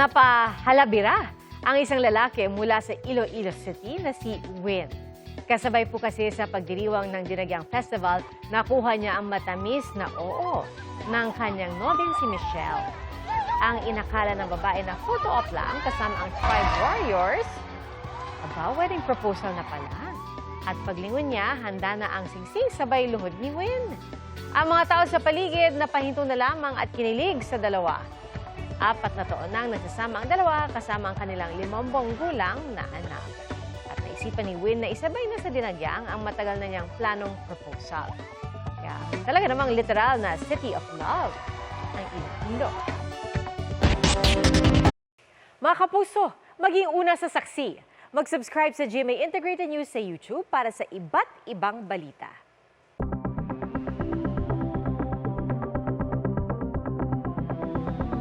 Napahalabira ang isang lalaki mula sa Iloilo City na si Win. Kasabay po kasi sa pagdiriwang ng Dinagyang Festival, nakuha niya ang matamis na oo ng kanyang nobeng si Michelle. Ang inakala ng babae na photo op lang kasama ang Tribe Warriors, wedding proposal na pala. At paglingon niya, handa na ang singsing sabay luhod ni Win. Ang mga tao sa paligid napahinto na lamang at kinilig sa dalawa. 4 na taon nang nagsasama ang dalawa kasama ang kanilang 5 gulang na anak. At naisipan ni Win na isabay na sa Dinagyang ang matagal na niyang planong proposal. Kaya talaga namang literal na City of Love ang Iloilo. Mga kapuso, maging una sa saksi. Mag-subscribe sa GMA Integrated News sa YouTube para sa iba't ibang balita.